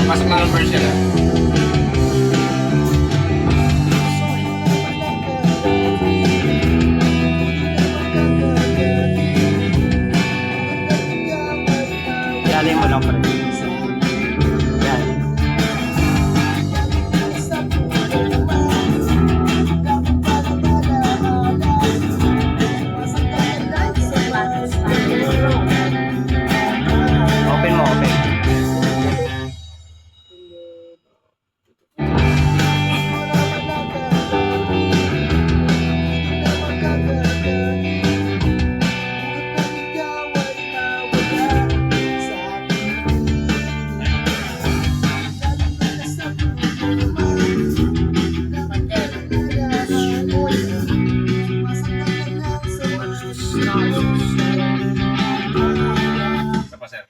Pasok lang ang version ah. Ilalim mo lang pa rin. Yan. Open mo, open. Isa pa sir.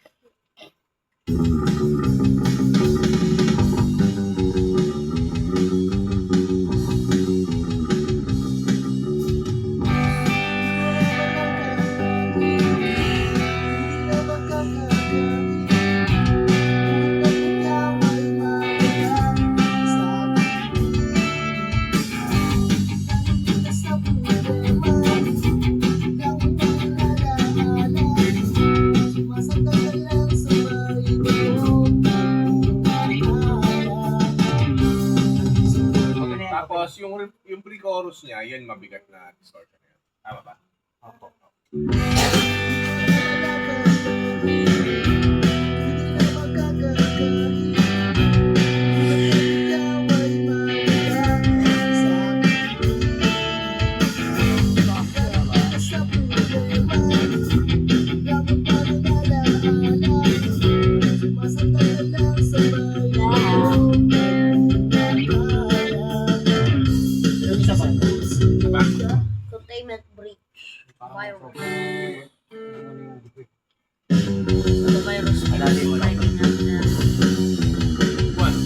Tapos yung pre-chorus niya, yan mabigat na distortion yan. Tama ba? Opo. Diba? Containment breach. Virus. Virus. Ilalim mo lang. One.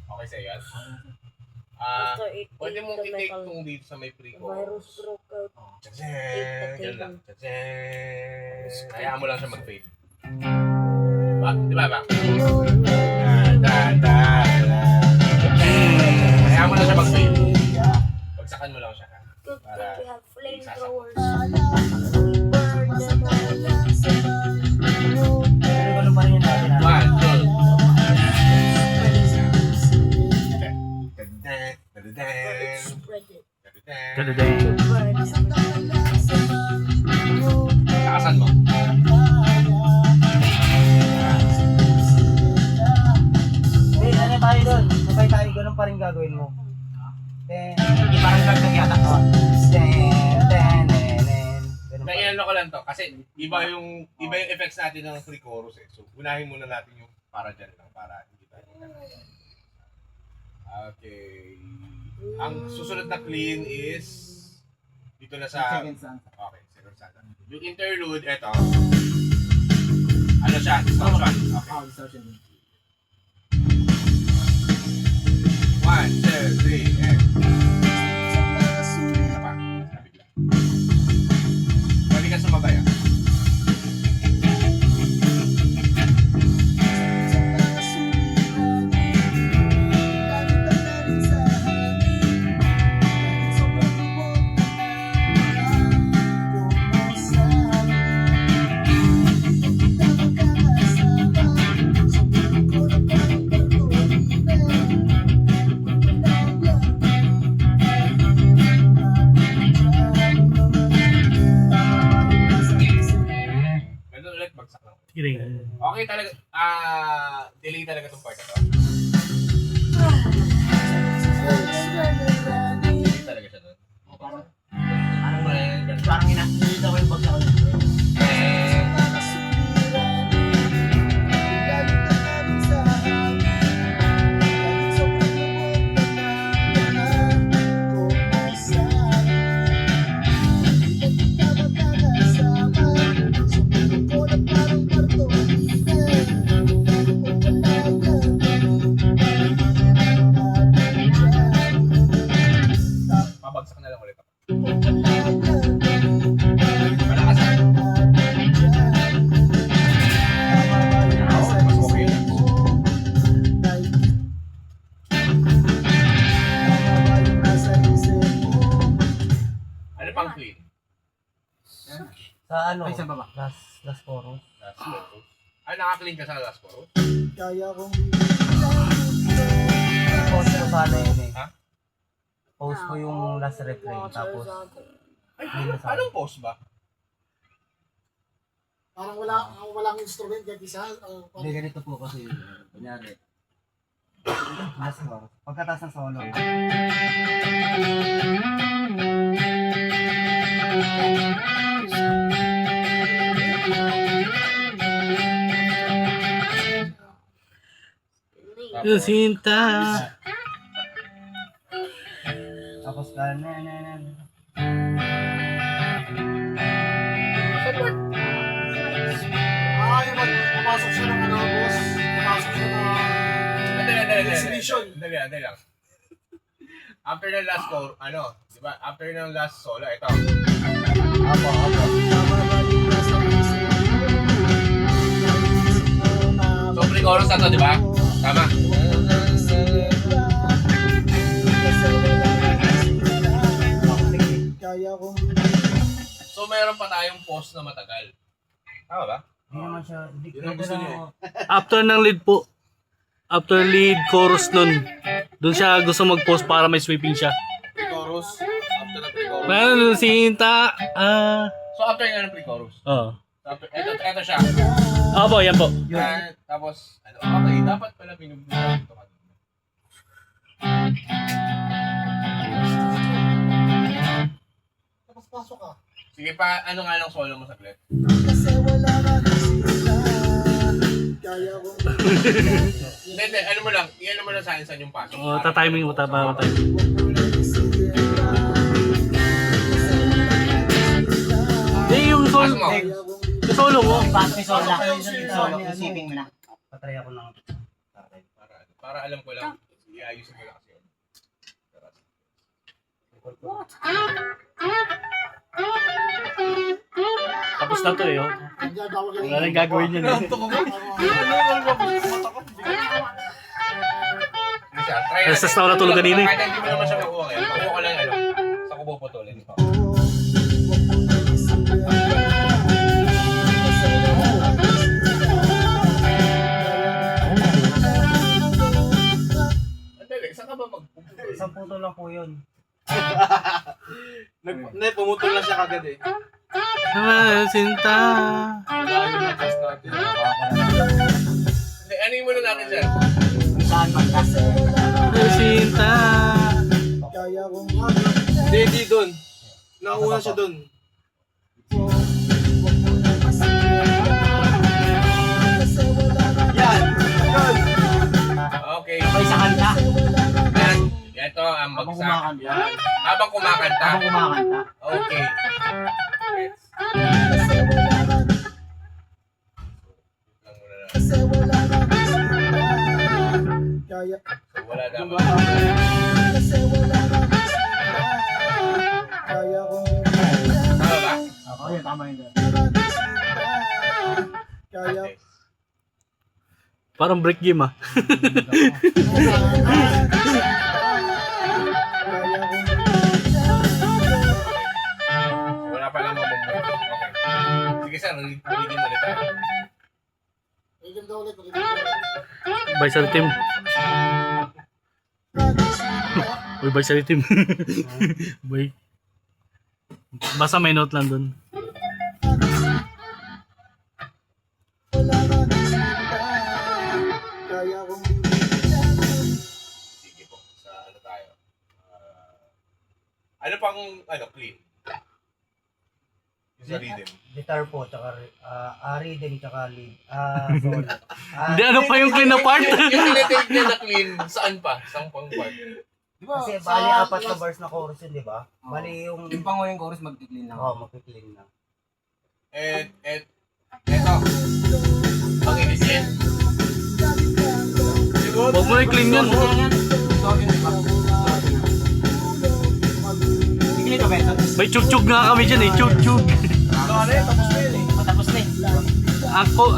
Okay sa'yo yan? Pwede mong i-take itong dito sa may Virus pre-chorus. broke out. Tadzen! Yan lang. Tadzen! Hayaan mo lang siya mag-fade. Diba ba? Hayaan mo lang siya mag-fade. Pagsakan mo lang siya. Good Para thing we have flamethrowers. Pero ano pa rin yung natin natin? One, two. Tadzen! Tadzen! Spread it. Tadzen! Takasan mo. Hey, ano tayo doon? Sabay tayo, ganun pa rin gagawin mo. Hindi parang gagawin yata. Naiano ko lang to kasi iba yung effects natin ng pre-chorus eh. So unahin muna natin yung para dyan lang para hindi tayo Okay. Ang susunod na clean is dito na sa Second song. Okay, second stanza. Yung interlude eto. Ano siya? Distortion. Okay. Oh, distortion. 1, 2, 3 and isa pa. Sabi lang. Pwede ka sumabay ah. delay talaga, delay talaga tong part na to. Delay talaga siya doon. Parang inakita ko yung bagsak ko. Pabagsak na lang ulit ako. Malakas ah. Mas okay lang. Ano pang clean? Sa ano? Ay, saan ba ba? Last chorus. Last chorus. Ay, naka-clean ka sa last chorus? Post ko sana yun eh. Ha? Post ko yung last refrain. Tapos, Ay, Clean na sa- anong post ba? Parang walang instrument kahit isa. hindi ganito po kasi. Kunyari. Last chorus. Pagkataas ng solo. Tapos, Sinta. Tapos ka na. Yung pumasok siya ng ano, boss. Pumasok siya ng Andali. exhibition. Andali lang. After the last chorus, di ba? After ng last solo, ito. Apo. So, pre-chorus na to, di ba? Tama. So, mayroon pa tayong post na matagal. Tama ba? Hindi naman siya. Yun ang gusto niyo After ng lead po. After lead chorus nun. Doon siya gusto mag-post para may sweeping siya. Pre-chorus. After ng pre-chorus. Well, Sinta. So, after nga ng pre-chorus. Oh. After, ito siya. Opo, yan po. Yan. Tapos, okay, dapat pala pinugbuhan ito kanina. Tapos pasok ka. Sige pa, ano nga lang solo mo saglit? Hindi, ano mo lang, iyan mo lang sa akin saan yung pasok. Oh, tatiming mo, tatiming. Yung Pasok solo, mo. yung solo mo. Pasok yung solo. Solo. Isipin mo na. Patry ako ng... Para alam ko lang, iayusin ko lang kasi yun. Tapos na to eh. Oh. Wala nang gagawin yan eh. Siya, try natin. Restas na ako natulog kanina eh. Kahit hindi mo naman siya makuha ngayon, makuha ko lang sa kubo putulin. Andali, saan ka ba magpuputol? Isang puto lang po yun. Hindi, pumutol na siya kagad eh. Sinta. Layo na cast natin. Hindi, ano yung muna natin sir? Saan man kasi. Sinta. Hindi doon. Nauna siya doon. Yan! Okay. Sabay sa kanta. Yan. Ito ang Habang bagsak. kumakanta. Habang kumakanta. Habang kumakanta. Okay. Lang muna lang. So, wala dapat. Tama ba? Ako yun, tama yun. Okay. Parang break game ah. Wala pa lang mamumuhay. Okay. Sige sir, ulitin mo ulit tayo. Ulitin daw ulit. Baisal team. Uy, baisal team. Boy. Basta may note lang dun. Ano pang, clean? Yung sa rhythm. Guitar po, tsaka rhythm, tsaka lead. Sorry. Hindi, ano pa yung clean na part? Yung tinitake niya na clean, saan pa? Saan pang part? Di ba? Kasi sa bali apat na last- bars na chorus yun, di ba? Bali yung... Yung panguling chorus magti-clean lang. magki-clean na. Eto. Ang inisip. Huwag mo na i-clean yun. Distortion, di ba? Clean ka ba ito? May chug-chug nga kami dyan eh. Chug-chug. Tapos na yun eh. Tapos na eh.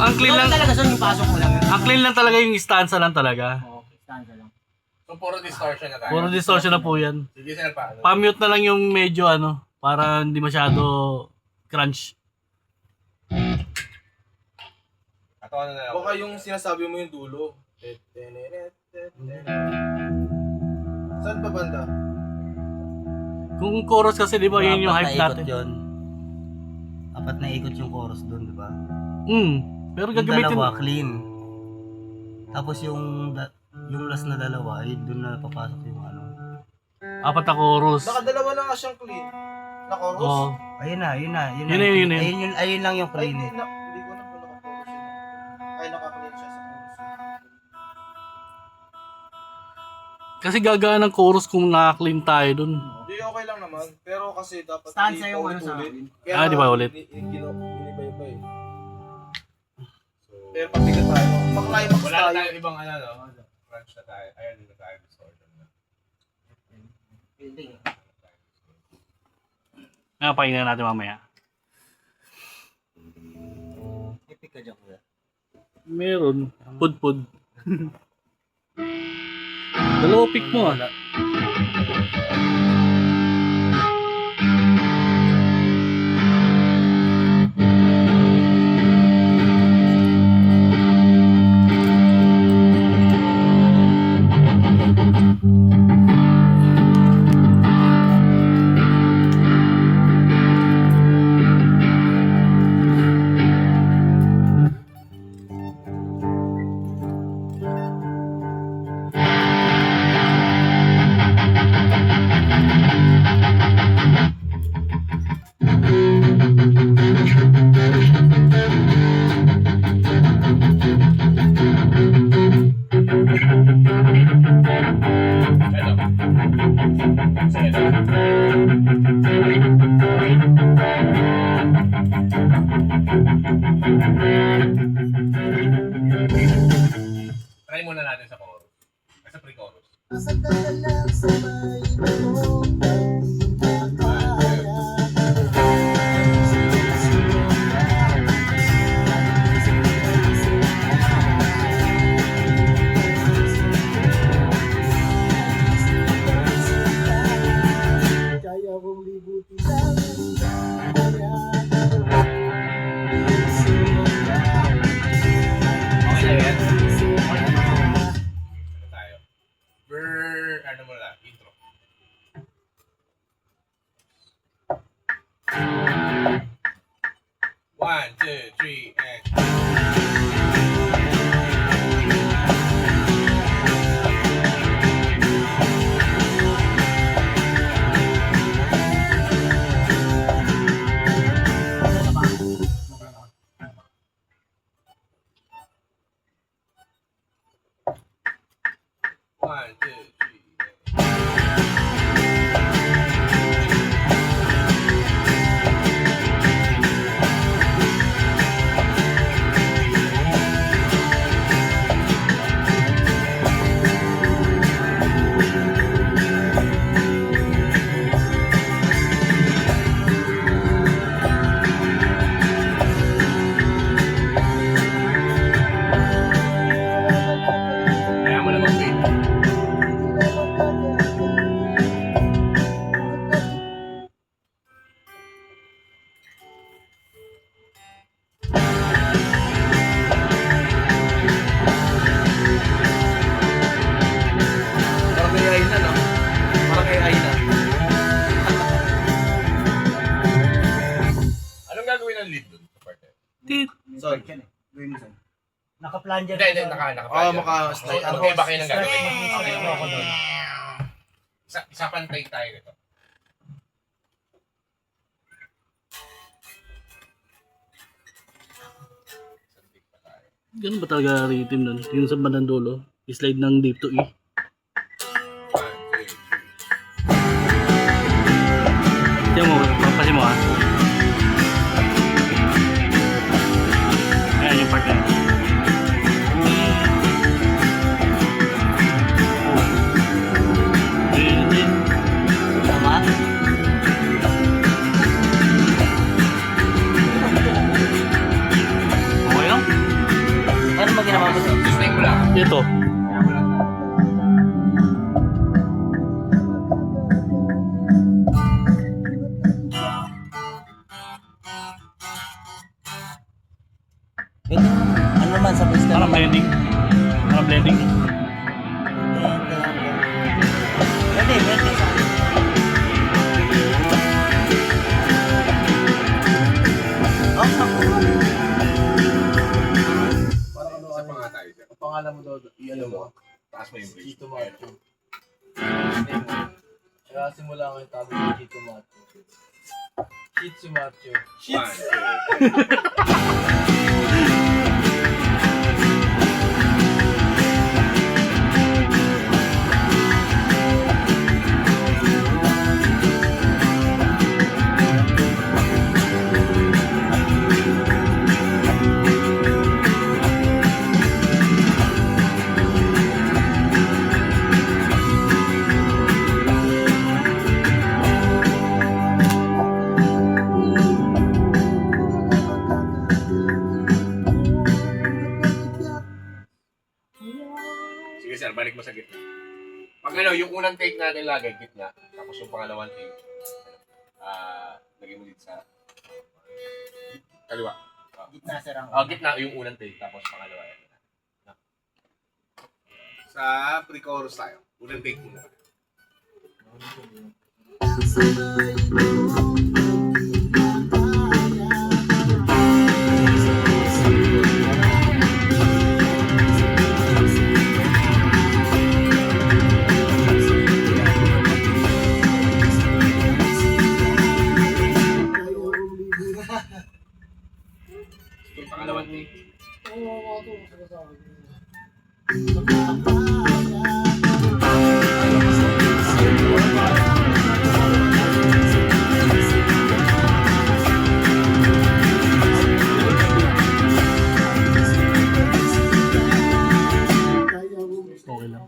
Ang clean lang. Talaga son yung pasok mo lang yun. Ang clean lang talaga yung stanza lang talaga. Oo, stanza lang. So, puro distortion na tayo. Puro distortion na po yan. Sige, sir, paano? Pa-mute na lang yung medyo para hindi masyado crunch. Katawan na lang. Baka yung sinasabi mo yung dulo. Saan pa banda? Kung chorus kasi di ba yun yung hype natin. Yun. Apat na ikot yung chorus doon, di ba? Pero Yung gagamitin. dalawa, clean. Tapos yung last na dalawa, doon na papasok yung Apat na chorus. Nakadalawa na nga siyang clean. Na chorus? Oo. Ayun na. Yun na. Ayun lang yung Ay, clean. hindi ko na po naka-chorus yun. Ay, naka-clean siya sa chorus. Kasi gagaan ng chorus kung naka-clean tayo dun. Hindi, okay lang naman. Pero kasi dapat Stanza hindi yung paulit-ulit. Ah, di ba ulit? Iniba-iba eh. Pero pabigat tayo. Mag-climax Wala na tayo. tayo ibang crunch na tayo. Ayun, hindi na tayo distortion na. Pahinga natin mamaya. Epic ka dyan, kuya. Meron. Pud-pud. Dalawa pick mo Try muna natin sa chorus. Sa pre-chorus. Okay na yan? Ano tayo? Ano mo na? Intro. One, two, three, and... One, two, three, and... Kaya mo na mag-wait. Parang kay Aina, no? Parang kay Aina. Anong gagawin ng lead dun sa part na yun? Tit. Sorry. Gawin mo son. Naka-plunger. Hindi, naka. maka-slide. So, okay ba kayo ng gagawin? Okay. Isa pantay tayo nito. Ganun ba talaga rhythm nun? Yung sa bandang dulo, slide ng D to E. 1, 2, 3. Tiyan mo, papasin mo ha. Ayan yung part na yun. Tama? Okay lang? Ano mo ginawa mo? Sustain mo lang. Ito. Kaya mo lang. Ito, ano naman sa basta Parang blending. Parang blending. Pwede, pwede. Oh, sakto. Parang ano, Isa pa nga tayo dyan. ang pangalan mo daw, Ano mo? Taas mo yung bridge. Chito Macho. Kaya simula ko yung tawag ni Chito Macho. Shitsu Macho. 1, 2, 3. Sige sir, balik mo sa gitna. Pag ano, yung unang take natin lagi, gitna. Tapos yung pangalawang take, lagay mo dito sa kaliwa. Gitna, sir, ang... Gitna yung unang take, tapos pangalawa. Yan. Sa pre-chorus tayo. Unang take muna. Yung pangalawang take. Okay lang.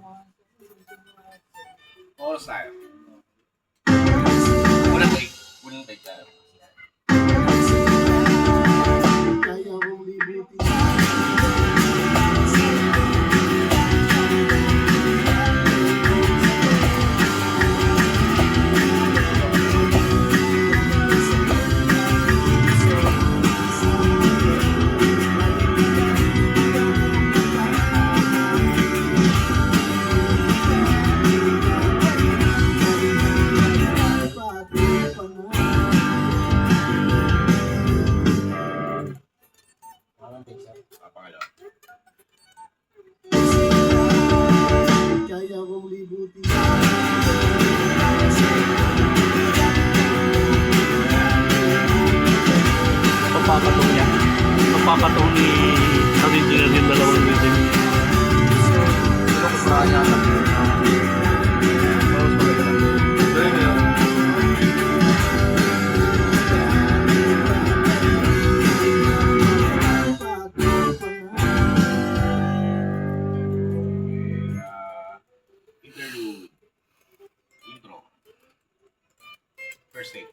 Chorus tayo. Unang take. Unang take tayo. Pangalawa. Pagpapatong niya. Pagpapatong ni original yung dalawang rhythm. Interlude. Intro. First take.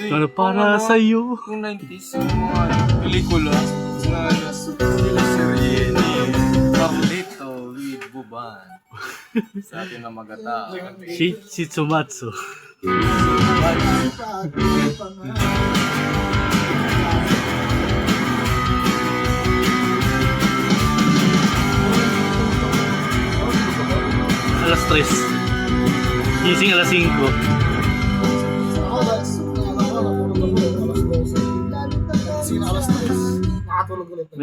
Ano para sa'yo? Yung 90s, yung mga pelikula na sila serye ni Carlito with Buban. Sa atin na magata. Shitsumatsu. Alas 3. Gising alas 5. Ako, natulog ako alas 12. Sige na alas 3. Nakatulog ulit.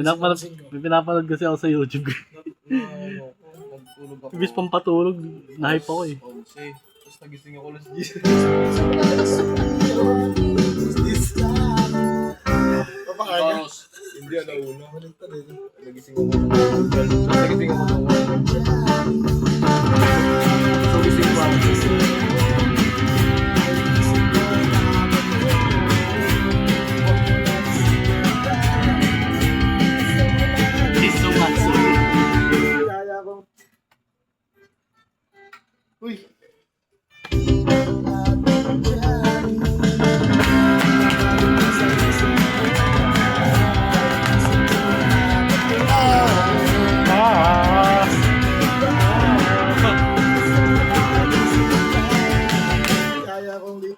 May pinapanood kasi ako sa YouTube. Nagtulog ako. Ibig pang patulog, na-hype ako eh. Tapos nagising ako alas 10. Papakain niya. Hindi, alauna. Nagising ako ng 12. Tapos nagising ako ng 1. So, gising ko ako. Isumatsu. Kaya ko. Uy. Kaya kong di.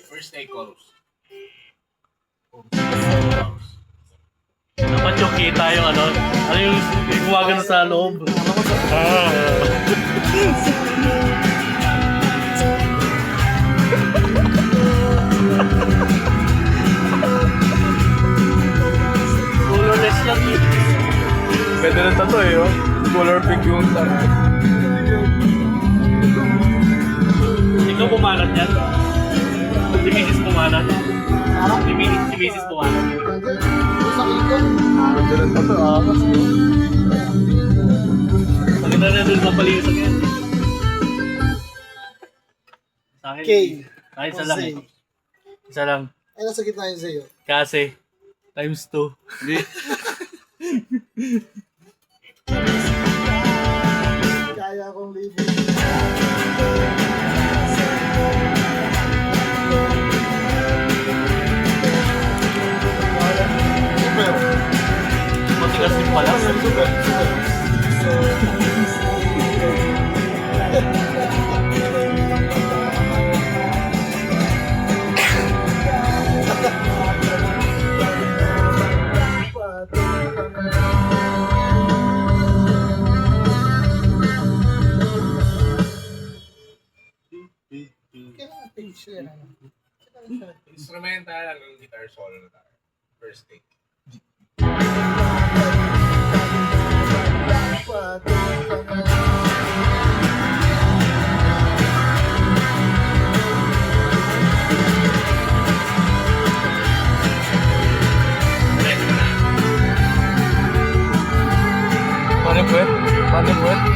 First day chorus. Dapat yung kita yung ano yung gumagano sa loob. Colorless yan eh. Pwede na tato eh, oh. Color pink yung tato. Ikaw pumanat yan? Si Mrs. pumanat? Si Mrs. pumanat? Pwede na tato, angas mo. Maganda na doon sa palisan yan. Sa akin, K. Kahit isa lang eh. Isa lang. Ay, nasa gitna yun sa'yo. Kasi, times 2. Hindi. Kaya kong libre. Super. Matigas din pala. Super. Instrumental hanggang guitar solo na tayo. First take. Paano pwede? Paano pwede?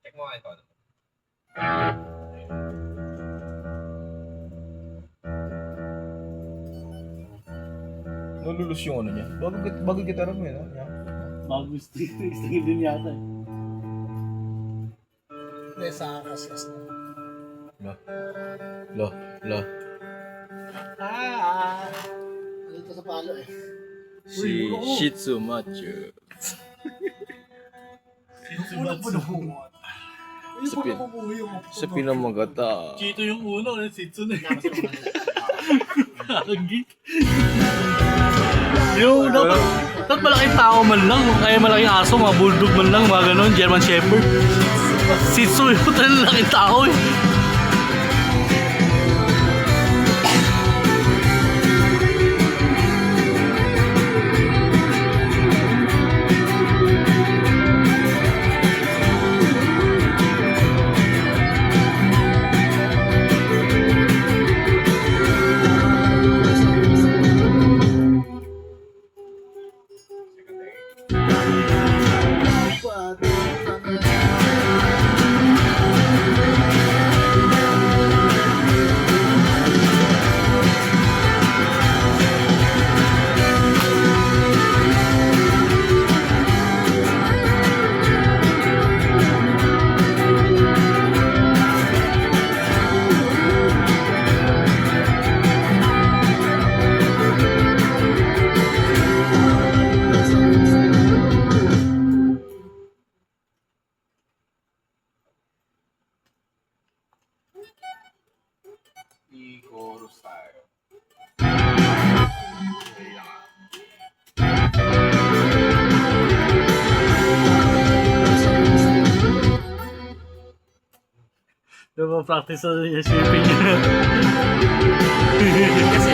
Check mo nga ito. Nalulus yung ano niya. Bago gitara mo yun, ha? Yan. Bago stingin din yata eh. Hindi, sa kasas na. Lo. Dito sa palo eh. Si Shitsu Machu. Sa pinamagata. Chito yung uno, Sitsu na. Kagit. Yung dapat malaking tao man lang, kaya malaking aso, mga bulldog man lang, mga ganon, German Shepherd. Sitsu yung talaking tao eh. practice sa shipping. Kasi,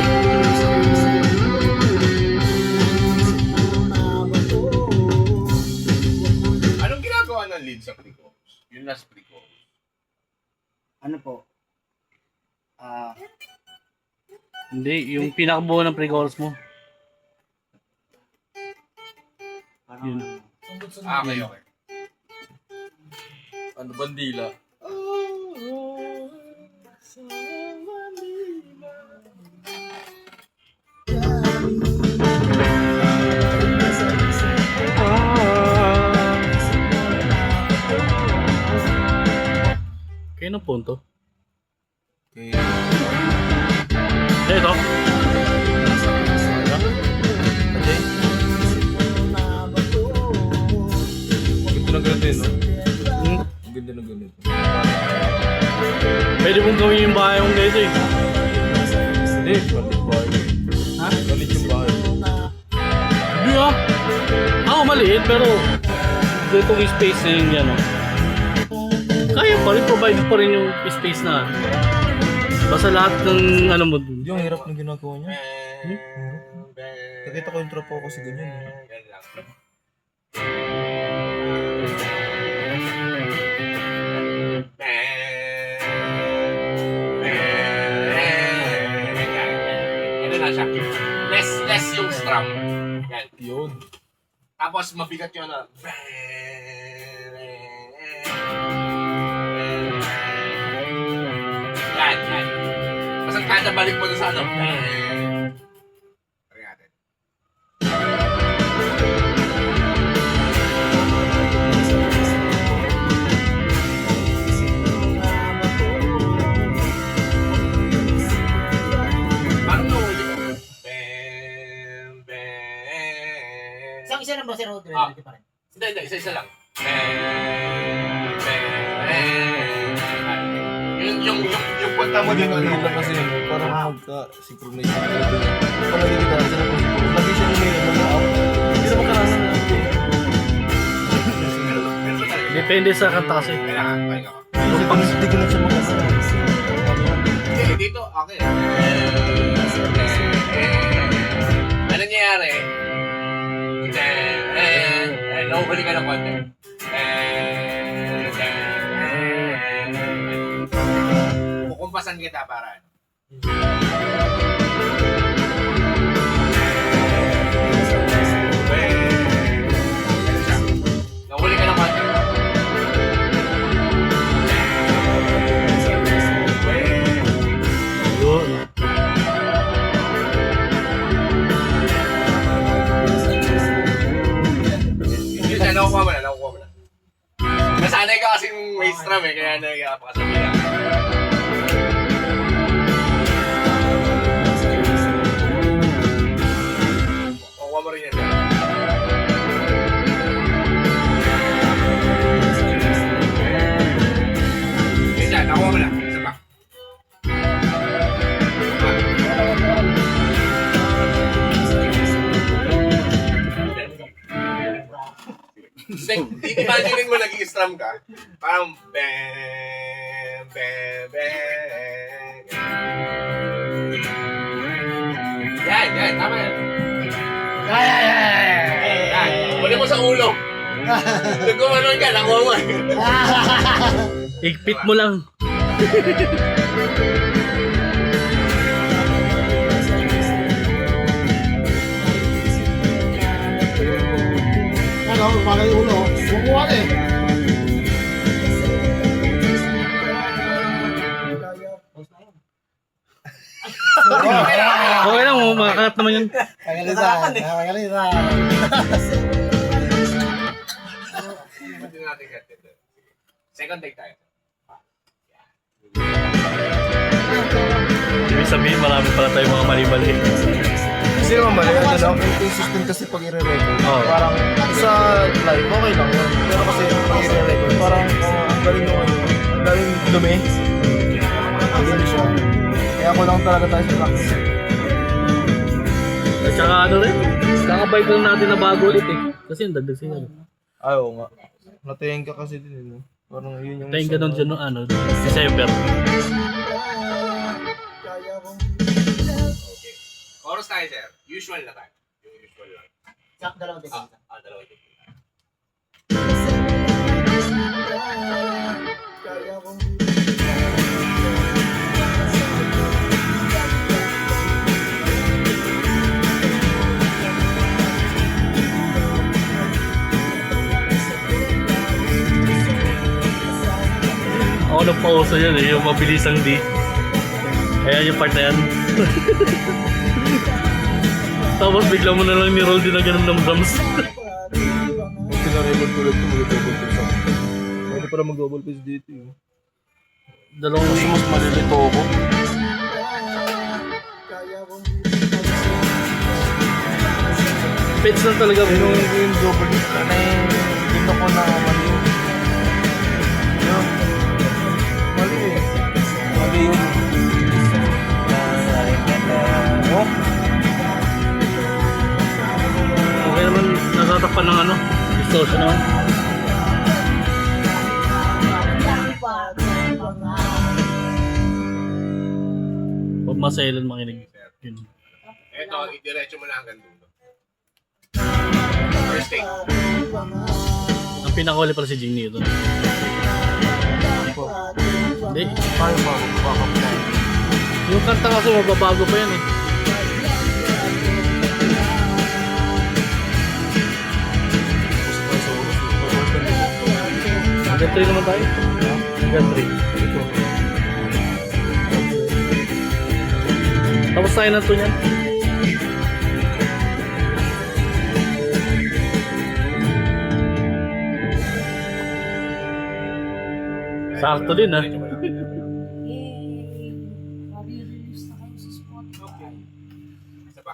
anong ginagawa ng lead sa pre-chorus? Yung last pre-chorus. Ano po? Hindi, yung pinakabuo ng pre-chorus mo. Yun. Okay, okay. Ano bandila? Kaya ng punto? Okay. Ito. Ganda na ganito no? Hmm? Ang ganda na ganito. Pwede mong gawin yung bahay mong ganito eh. Hindi, maliit bahay. Ha? Maliit yung bahay. Hindi ah. Ako maliit pero dito yung space na yun yan oh. Kaya pa rin, provide pa rin yung space na basta lahat ng ano mo dun. Hindi, ang hirap ng ginagawa niya. Hmm? Nakita ko yung tropo ko kasi ganyan eh. Yan lang. Ano na siya? Less yung strum. Yan. Yun. Tapos mabigat yun na. Yan. Basta kada balik mo sa ano. Try natin. Parang nahuli ka. Isang isa lang ba si Road? Ah. Pa rin. Hindi, isa lang. Yung punta mo dito. Ano lang kasi yun, parang magka-synchronize yung ito niya. Pag nagigitara sila kung lagi siya lumayan ng mga out. Hindi na magkakaroon ng ito eh. Depende sa kanta kasi. Kailangan, pahinga ko. Hindi ko na siya magkakaroon. Hindi, dito, okay. Ano nangyayari? Nahuli ka ng konti. Kukumpasan kita para ano. Nahuli ka ng konti. Yun. Yun na, nakukuha mo na. Nasanay ka kasing may strum eh, kaya nagiging pa kasabi lang. Nakukuha mo rin yan. Yun na, nakukuha mo na. Isa pa. Imagine mo nag-i-strum ka, parang bang, bang, bang. Yan, tama yan. Yan, huli mo sa ulo. Nag gumanon ka, nakuha mo. Igpit mo lang. Ano, malay ulo. Bukuha eh. Okay lang, makakalap naman yun. Pagalitan. Pagalitan. Pwede natin cut ito. Second take tayo. Ibig sabihin, marami pala tayong mga mali-mali. Kasi naman mali, ano lang, inconsistent kasi pag i-re-record. Oo. Parang sa live, okay lang yun. Pero kasi pag i-re-record, parang ang galing nung ano, ang galing dumi. Ang galing siya. Kaya ako lang talaga tayo sa practice. At saka ano rin, kakabike lang natin na bago ulit eh. Kasi yung dagdag siya. Ay, oo nga. Natayin ka kasi din, no? Parang yun yung... Tayo ganun dyan, December. Kaya ko. Okay. Oras tayo, sir. Usual na tayo. Yung usual lang. Dalawang take. Dalawa ito. Kaya ko. Ako nagpauso yan yung mabilisang D. Ayan yung part na yan. Tapos bigla mo na lang ni-roll din na ganun ng drums. Kung pinarecord ko lang ito, mag-double face ako. Pwede para mag-double face dito eh. Dalawang Mas malilito ako. pets lang talaga. Yung double face, dito ko na mali yun. Mali eh. Mali yun. Okay naman, natatakpan ng distortion naman. Huwag masailan makinig. Yun. Ito, idiretso mo na hanggang dulo. First take. Ang pinakahuli pala si Jing Newton. Hindi. Paano ba? Magpapapay. Yung kanta kasi mababago pa yan eh. Hanggang 3 naman tayo. Hanggang 3. Tapos tayo na ito niyan. Sakto din ah. Diretso mo lang. Isa pa.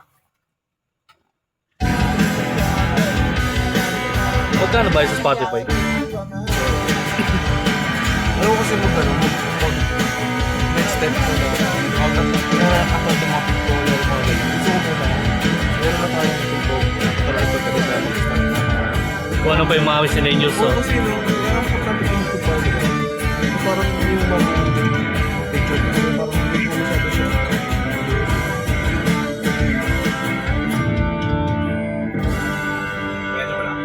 Magkano ba sa Spotify? Ayaw kasi next step ko na ako automatic ko yung model. Gusto ko muna. Meron na tayong tumbog. Talagang pagkakita ng Kung ano pa yung mga miscellaneous so. kasi meron ko sabi ko ito pa. Parang yung mga picture ko parang hindi ko masyado siya. Diretso mo lang. Kaya mo lang.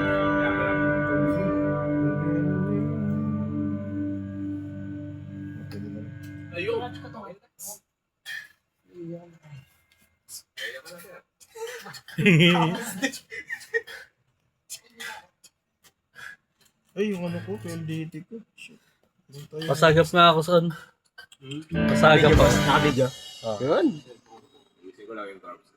Ayun. Kaya ka na, sir. Ay, yung ano ko, PLDT ko. Shit. Pasagap nga ako saan. Pasagap pa. Nakabidyo. Ayusin ko lang yung drums.